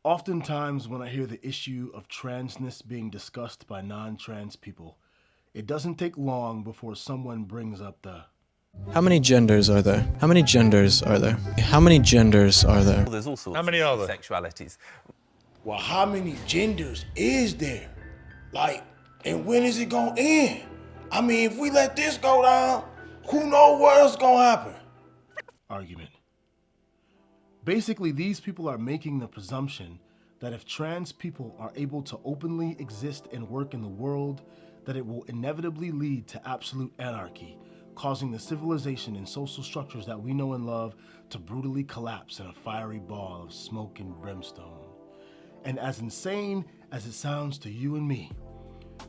Oftentimes, when I hear the issue of transness being discussed by non trans people, it doesn't take long before someone brings up the How many genders are there? How many genders are there? How many genders are there? There's all sorts How many of are there? sexualities. Well, how many genders is there? Like, and when is it gonna end? I mean, if we let this go down, who knows what else gonna happen? argument. Basically, these people are making the presumption that if trans people are able to openly exist and work in the world, that it will inevitably lead to absolute anarchy, causing the civilization and social structures that we know and love to brutally collapse in a fiery ball of smoke and brimstone. And as insane as it sounds to you and me,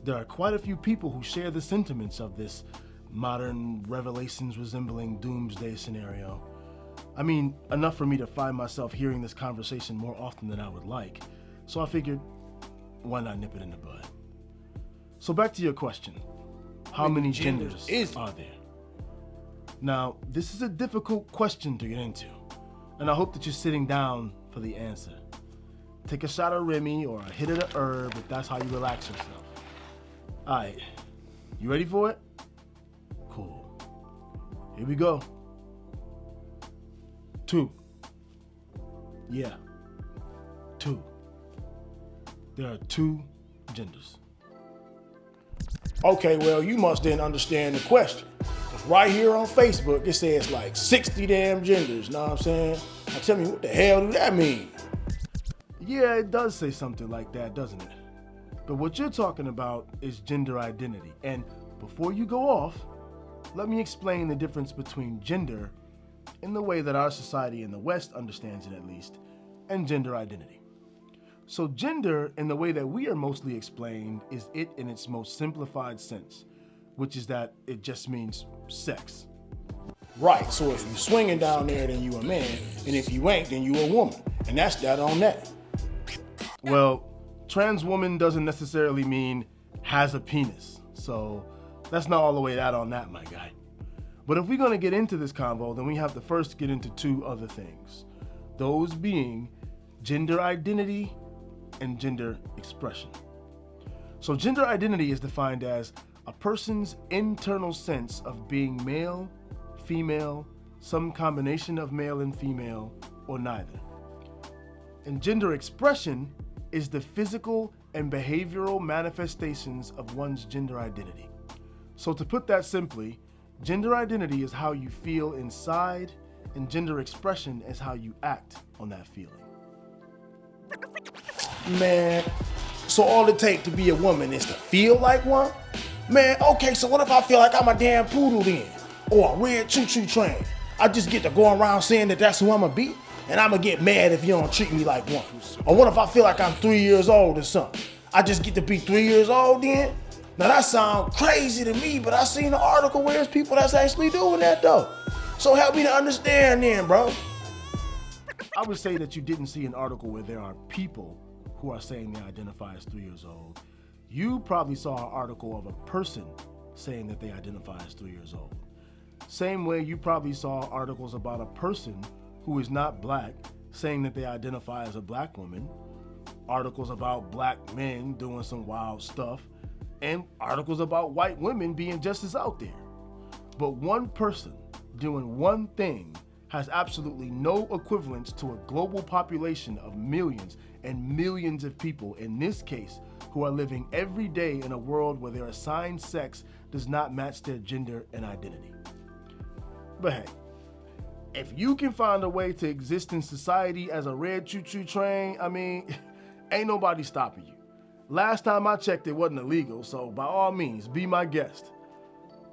there are quite a few people who share the sentiments of this modern revelations resembling doomsday scenario. I mean, enough for me to find myself hearing this conversation more often than I would like, so I figured, why not nip it in the bud? So back to your question, how many genders are there? Now, this is a difficult question to get into, and I hope that you're sitting down for the answer. Take a shot of Remy or a hit of the herb if that's how you relax yourself. Alright, you ready for it? Cool. Here we go. 2. Yeah. 2. There are 2 genders. Okay, well, you must didn't understand the question. 'Cause right here on Facebook, it says like 60 damn genders, know what I'm saying? Now tell me, what the hell do that mean? Yeah, it does say something like that, doesn't it? But what you're talking about is gender identity. And before you go off, let me explain the difference between gender in the way that our society in the West understands it at least, and gender identity. So gender, in the way that we are mostly explained, is it in its most simplified sense, which is that it just means sex. Right, so if you swinging down there, then you a man, and if you ain't, then you a woman. And that's that on that. Well, trans woman doesn't necessarily mean has a penis, so that's not all the way that on that, my guy. But if we're gonna get into this convo, then we have to first get into 2 other things. Those being gender identity and gender expression. So gender identity is defined as a person's internal sense of being male, female, some combination of male and female, or neither. And gender expression is the physical and behavioral manifestations of one's gender identity. So to put that simply, gender identity is how you feel inside, and gender expression is how you act on that feeling. Man, so all it takes to be a woman is to feel like one? Man, okay, so what if I feel like I'm a damn poodle then? Or a red choo-choo train? I just get to go around saying that that's who I'm gonna be? And I'm gonna get mad if you don't treat me like one. Or what if I feel like I'm 3 years old or something? I just get to be 3 years old then? Now that sounds crazy to me, but I seen an article where there's people that's actually doing that though. So help me to understand then, bro. I would say that you didn't see an article where there are people who are saying they identify as 3 years old. You probably saw an article of a person saying that they identify as 3 years old. Same way you probably saw articles about a person who is not black saying that they identify as a black woman, articles about black men doing some wild stuff, and articles about white women being just as out there. But one person doing one thing has absolutely no equivalence to a global population of millions and millions of people, in this case, who are living every day in a world where their assigned sex does not match their gender and identity. But hey, if you can find a way to exist in society as a red choo-choo train, I mean, ain't nobody stopping you. Last time I checked, it wasn't illegal, so by all means, be my guest.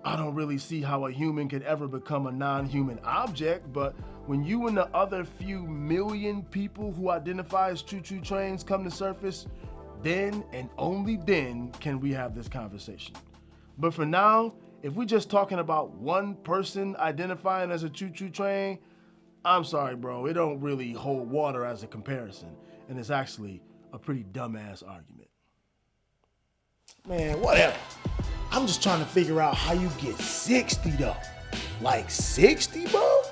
I don't really see how a human could ever become a non-human object, but when you and the other few million people who identify as choo-choo trains come to surface, then and only then can we have this conversation. But for now, if we're just talking about one person identifying as a choo-choo train, I'm sorry, bro, it don't really hold water as a comparison, and it's actually a pretty dumbass argument. Man, whatever. I'm just trying to figure out how you get 60 though. Like 60, bro?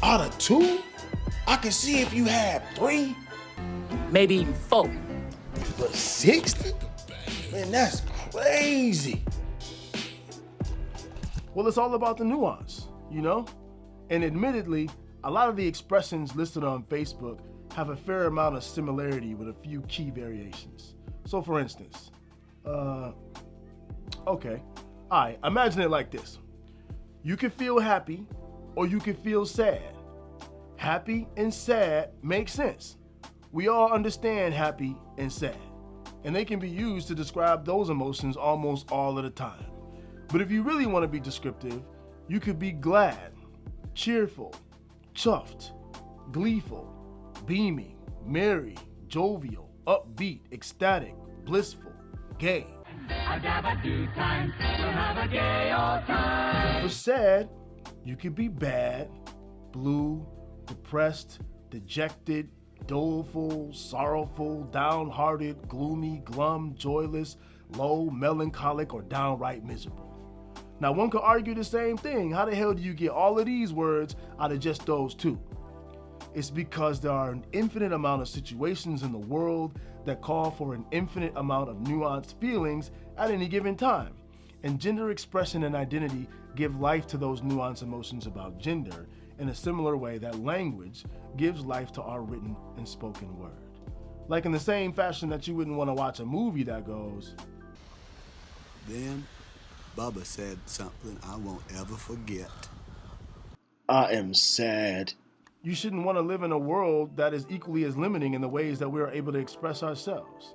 Out of 2? I can see if you have 3, maybe 4. but 60? Man, that's crazy. Well, it's all about the nuance, you know? And admittedly, a lot of the expressions listed on Facebook have a fair amount of similarity with a few key variations. So for instance, okay, all right, imagine it like this. You can feel happy or you can feel sad. Happy and sad make sense. We all understand happy and sad, and they can be used to describe those emotions almost all of the time. But if you really want to be descriptive, you could be glad, cheerful, chuffed, gleeful, beaming, merry, jovial, upbeat, ecstatic, blissful, gay. For sad, you could be bad, blue, depressed, dejected, doleful, sorrowful, downhearted, gloomy, glum, joyless, low, melancholic, or downright miserable. Now, one could argue the same thing. How the hell do you get all of these words out of just those two? It's because there are an infinite amount of situations in the world that call for an infinite amount of nuanced feelings at any given time. And gender expression and identity give life to those nuanced emotions about gender in a similar way that language gives life to our written and spoken word. Like in the same fashion that you wouldn't want to watch a movie that goes, Then Bubba said something I won't ever forget. I am sad. you shouldn't want to live in a world that is equally as limiting in the ways that we are able to express ourselves.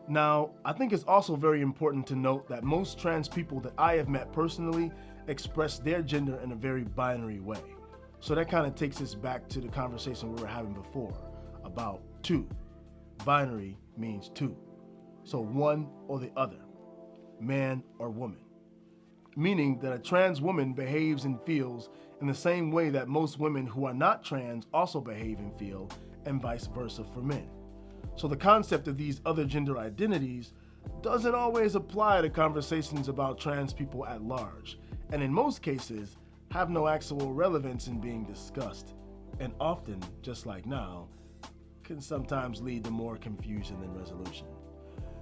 Now, I think it's also very important to note that most trans people that I have met personally express their gender in a very binary way. So that kind of takes us back to the conversation we were having before about two. Binary means two. So one or the other, man or woman. Meaning that a trans woman behaves and feels in the same way that most women who are not trans also behave and feel, and vice versa for men. So the concept of these other gender identities doesn't always apply to conversations about trans people at large, and in most cases have no actual relevance in being discussed, and often, just like now, can sometimes lead to more confusion than resolution.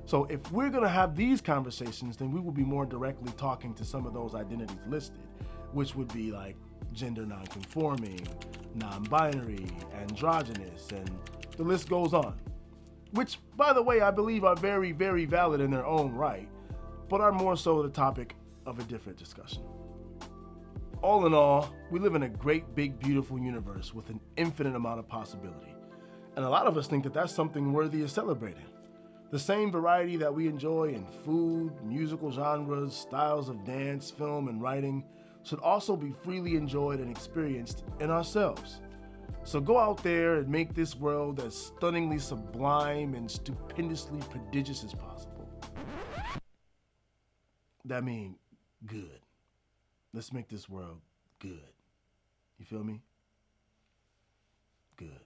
So if we're gonna have these conversations, then we will be more directly talking to some of those identities listed, which would be like gender nonconforming, non-binary, androgynous, and the list goes on. Which, by the way, I believe are very, very valid in their own right, but are more so the topic of a different discussion. All in all, we live in a great, big, beautiful universe with an infinite amount of possibility. And a lot of us think that that's something worthy of celebrating. The same variety that we enjoy in food, musical genres, styles of dance, film, and writing should also be freely enjoyed and experienced in ourselves. So go out there and make this world as stunningly sublime and stupendously prodigious as possible. That means good. Let's make this world good. You feel me? Good.